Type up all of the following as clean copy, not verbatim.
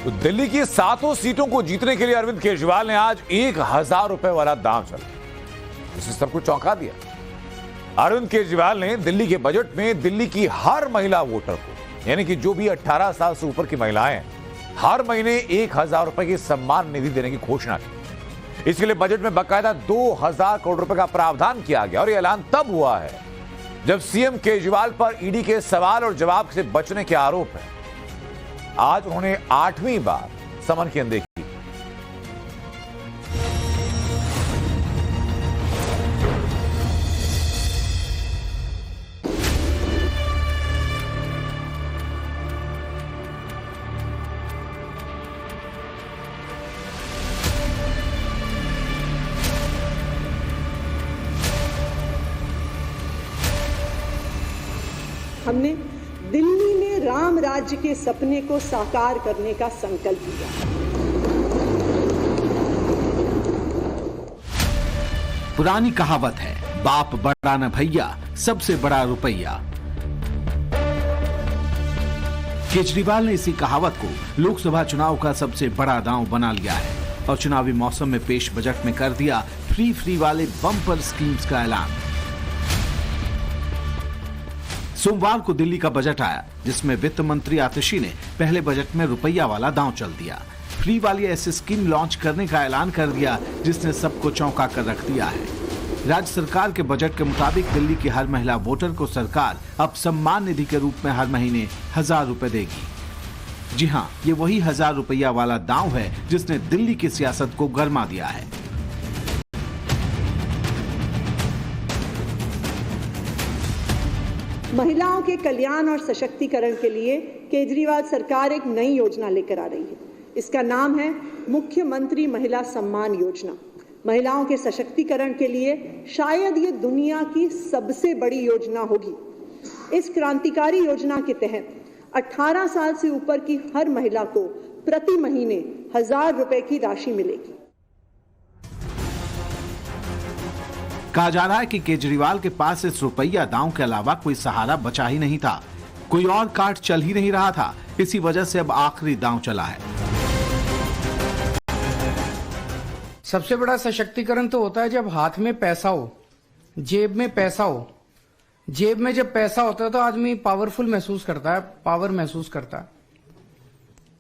तो दिल्ली की 7 सीटों को जीतने के लिए अरविंद केजरीवाल ने आज 1000 रुपए वाला दांव चला, जिससे सबको चौंका दिया। अरविंद केजरीवाल ने दिल्ली के बजट में दिल्ली की हर महिला वोटर को, यानी कि जो भी 18 साल से ऊपर की महिलाएं हैं, हर महीने 1000 रुपए की सम्मान निधि देने की घोषणा की। इसके लिए बजट में बाकायदा 2000 करोड़ रुपए का प्रावधान किया गया और यह ऐलान तब हुआ है जब सीएम केजरीवाल पर ईडी के सवाल और जवाब से बचने के आरोप है। आज उन्होंने 8वीं बार समन की अनदेखी। हमने दिल्ली में राम राज्य के सपने को साकार करने का संकल्प लिया। पुरानी कहावत है, बाप बड़ा न भैया, सबसे बड़ा रुपया। केजरीवाल ने इसी कहावत को लोकसभा चुनाव का सबसे बड़ा दांव बना लिया है और चुनावी मौसम में पेश बजट में कर दिया फ्री वाले बम्पर स्कीम्स का ऐलान। सोमवार को दिल्ली का बजट आया, जिसमें वित्त मंत्री आतिशी ने पहले बजट में रुपया वाला दांव चल दिया। फ्री वाली ऐसी स्कीम लॉन्च करने का ऐलान कर दिया जिसने सबको चौंका कर रख दिया है। राज्य सरकार के बजट के मुताबिक दिल्ली की हर महिला वोटर को सरकार अब सम्मान निधि के रूप में हर महीने 1000 रुपए देगी। जी हाँ, ये वही 1000 रुपया वाला दांव है जिसने दिल्ली की सियासत को गरमा दिया है। महिलाओं के कल्याण और सशक्तिकरण के लिए केजरीवाल सरकार एक नई योजना लेकर आ रही है। इसका नाम है मुख्यमंत्री महिला सम्मान योजना। महिलाओं के सशक्तिकरण के लिए शायद ये दुनिया की सबसे बड़ी योजना होगी। इस क्रांतिकारी योजना के तहत 18 साल से ऊपर की हर महिला को प्रति महीने 1000 रुपए की राशि मिलेगी। कहा जा रहा है कि केजरीवाल के पास इस रुपया दांव के अलावा कोई सहारा बचा ही नहीं था, कोई और कार्ड चल ही नहीं रहा था। इसी वजह से अब आखिरी दांव चला है। सबसे बड़ा सशक्तिकरण तो होता है जब हाथ में पैसा हो, जेब में पैसा हो। जेब में जब पैसा होता है तो आदमी पावरफुल महसूस करता है, पावर महसूस करता है।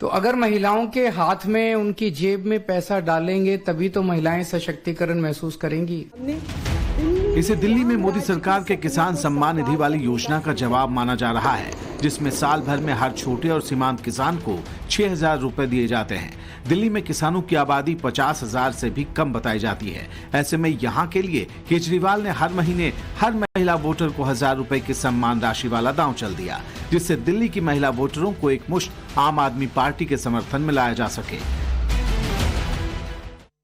तो अगर महिलाओं के हाथ में, उनकी जेब में पैसा डालेंगे तभी तो महिलाएं सशक्तिकरण महसूस करेंगी। इसे दिल्ली में मोदी सरकार के किसान सम्मान निधि वाली योजना का जवाब माना जा रहा है, जिसमें साल भर में हर छोटे और सीमांत किसान को 6000 रुपए दिए जाते हैं। दिल्ली में किसानों की आबादी 50,000 से भी कम बताई जाती है। ऐसे में यहाँ के लिए केजरीवाल ने हर महीने हर महिला वोटर को 1000 रुपए की सम्मान राशि वाला दांव चल दिया, जिससे दिल्ली की महिला वोटरों को एक मुश्त आम आदमी पार्टी के समर्थन में लाया जा सके।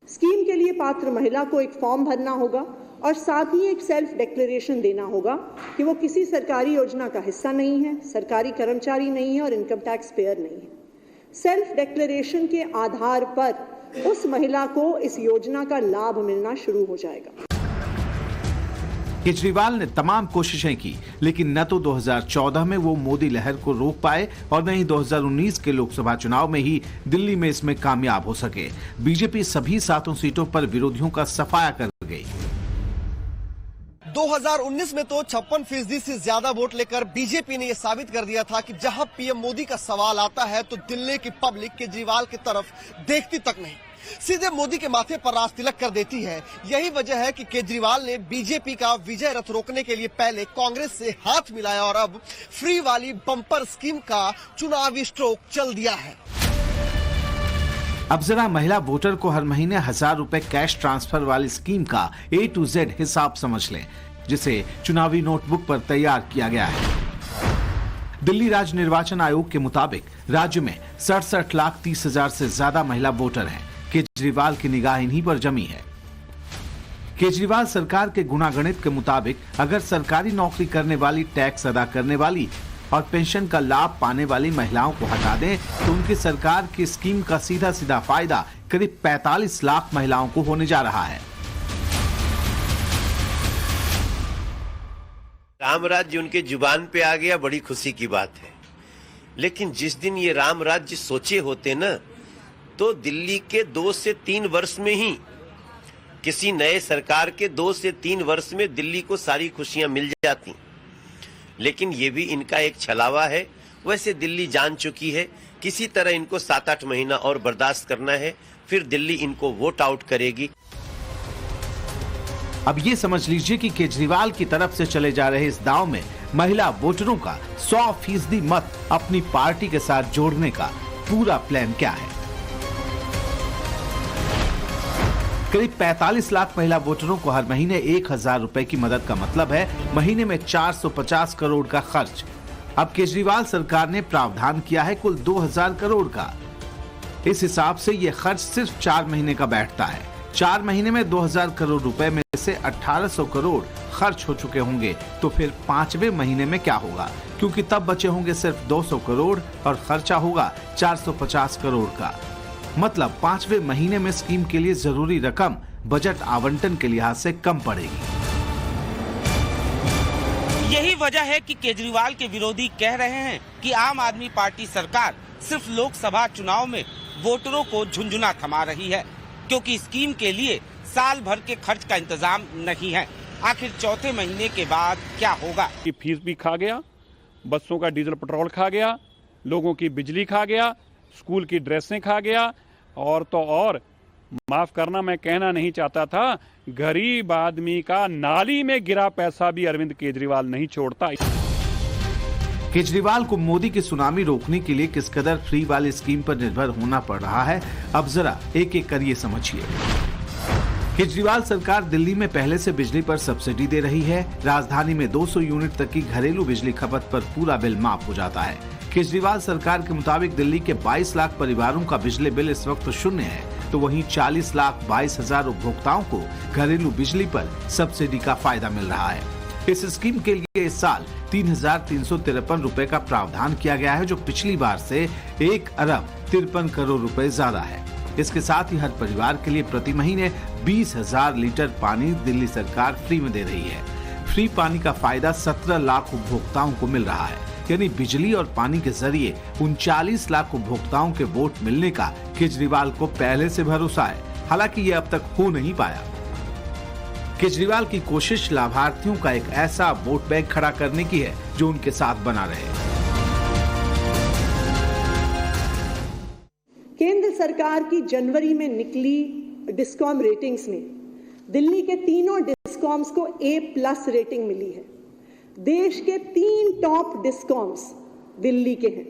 स्कीम के लिए पात्र महिला को एक फॉर्म भरना होगा और साथ ही एक सेल्फ डिक्लेरेशन देना होगा कि वो किसी सरकारी योजना का हिस्सा नहीं है, सरकारी कर्मचारी नहीं है और इनकम टैक्स पेयर नहीं है। सेल्फ डिक्लेरेशन के आधार पर उस महिला को इस योजना का लाभ मिलना शुरू हो जाएगा। केजरीवाल ने तमाम कोशिशें की, लेकिन न तो 2014 में वो मोदी लहर को रोक पाए और न ही 2019 के लोकसभा चुनाव में ही दिल्ली में इसमें कामयाब हो सके। बीजेपी सभी 7 सीटों पर विरोधियों का सफाया कर गई। 2019 में तो 56% से ज्यादा वोट लेकर बीजेपी ने यह साबित कर दिया था कि जहां पीएम मोदी का सवाल आता है तो दिल्ली की पब्लिक केजरीवाल की तरफ देखती तक नहीं, सीधे मोदी के माथे पर राज तिलक कर देती है। यही वजह है कि केजरीवाल ने बीजेपी का विजय रथ रोकने के लिए पहले कांग्रेस से हाथ मिलाया और अब फ्री वाली बम्पर स्कीम का चुनावी स्ट्रोक चल दिया है। अब जरा महिला वोटर को हर महीने 1000 रुपए कैश ट्रांसफर वाली स्कीम का A to Z हिसाब समझ लें, जिसे चुनावी नोटबुक पर तैयार किया गया है। दिल्ली राज्य निर्वाचन आयोग के मुताबिक राज्य में 67,30,000 से ज्यादा महिला वोटर हैं। केजरीवाल की निगाह इन्हीं पर जमी है। केजरीवाल सरकार के गुणागणित के मुताबिक अगर सरकारी नौकरी करने वाली, टैक्स अदा करने वाली और पेंशन का लाभ पाने वाली महिलाओं को हटा दें तो उनकी सरकार की स्कीम का सीधा सीधा फायदा करीब 45 लाख महिलाओं को होने जा रहा है। राम राज्य उनके जुबान पे आ गया, बड़ी खुशी की बात है। लेकिन जिस दिन ये राम राज्य सोचे होते ना, तो दिल्ली के 2 से 3 वर्ष में ही, किसी नए सरकार के 2 से 3 वर्ष में दिल्ली को सारी खुशियां मिल जाती। लेकिन ये भी इनका एक छलावा है। वैसे दिल्ली जान चुकी है किसी तरह इनको 7-8 महीना और बर्दाश्त करना है, फिर दिल्ली इनको वोट आउट करेगी। अब ये समझ लीजिए कि केजरीवाल की तरफ से चले जा रहे इस दांव में महिला वोटरों का 100% मत अपनी पार्टी के साथ जोड़ने का पूरा प्लान क्या है। करीब 45 लाख महिला वोटरों को हर महीने 1000 रुपए की मदद का मतलब है महीने में 450 करोड़ का खर्च। अब केजरीवाल सरकार ने प्रावधान किया है कुल 2000 करोड़ का। इस हिसाब से यह खर्च सिर्फ 4 महीने का बैठता है। 4 महीने में 2000 करोड़ रुपए में से 1800 करोड़ खर्च हो चुके होंगे, तो फिर 5वें महीने में क्या होगा, क्योंकि तब बचे होंगे सिर्फ 200 करोड़ और खर्चा होगा 450 करोड़ का। मतलब 5वें महीने में स्कीम के लिए जरूरी रकम बजट आवंटन के लिहाज से कम पड़ेगी। यही वजह है कि केजरीवाल के विरोधी कह रहे हैं कि आम आदमी पार्टी सरकार सिर्फ लोकसभा चुनाव में वोटरों को झुंझुना थमा रही है, क्योंकि स्कीम के लिए साल भर के खर्च का इंतजाम नहीं है। आखिर चौथे महीने के बाद क्या होगा? की फीस भी खा गया, बसों का डीजल पेट्रोल खा गया, लोगों की बिजली खा गया, स्कूल की ड्रेसें खा गया, और तो और माफ करना, मैं कहना नहीं चाहता था, गरीब आदमी का नाली में गिरा पैसा भी अरविंद केजरीवाल नहीं छोड़ता। केजरीवाल को मोदी की सुनामी रोकने के लिए किस कदर फ्री वाली स्कीम पर निर्भर होना पड़ रहा है, अब जरा एक एक कर ये समझिए। केजरीवाल सरकार दिल्ली में पहले से बिजली पर सब्सिडी दे रही है। राजधानी में 200 यूनिट तक की घरेलू बिजली खपत पर पूरा बिल माफ हो जाता है। केजरीवाल सरकार के मुताबिक दिल्ली के 22 लाख परिवारों का बिजली बिल इस वक्त शून्य है, तो वहीं 40,22,000 उपभोक्ताओं को घरेलू बिजली पर सब्सिडी का फायदा मिल रहा है। इस स्कीम के लिए इस साल 3,353 रुपए का प्रावधान किया गया है, जो पिछली बार से 1,53 करोड़ रुपए ज्यादा है। इसके साथ ही हर परिवार के लिए प्रति महीने 20,000 लीटर पानी दिल्ली सरकार फ्री में दे रही है। फ्री पानी का फायदा 17 लाख उपभोक्ताओं को मिल रहा है, यानी बिजली और पानी के जरिए 39 लाख उपभोक्ताओं के वोट मिलने का केजरीवाल को पहले से भरोसा है। हालांकि ये अब तक हो नहीं पाया। केजरीवाल की कोशिश लाभार्थियों का एक ऐसा वोट बैंक खड़ा करने की है जो उनके साथ बना रहे। केंद्र सरकार की जनवरी में निकली डिस्कॉम रेटिंग्स में दिल्ली के तीनों डिस्कॉम्स को A+ रेटिंग मिली है। देश के 3 टॉप डिस्कॉम्स दिल्ली के हैं,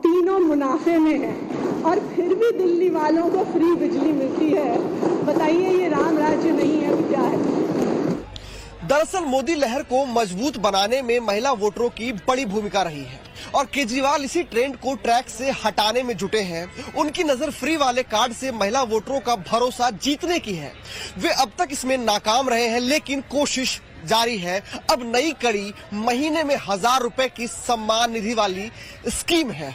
तीनों मुनाफे में हैं, और फिर भी दिल्ली वालों को फ्री बिजली मिलती है। बताइए ये राम राज्य नहीं है तो क्या है? दरअसल मोदी लहर को मजबूत बनाने में महिला वोटरों की बड़ी भूमिका रही है और केजरीवाल इसी ट्रेंड को ट्रैक से हटाने में जुटे हैं। उनकी नजर फ्री वाले कार्ड से महिला वोटरों का भरोसा जीतने की है। वे अब तक इसमें नाकाम रहे हैं, लेकिन कोशिश जारी है। अब नई कड़ी महीने में 1000 रुपए की सम्मान निधि वाली स्कीम है।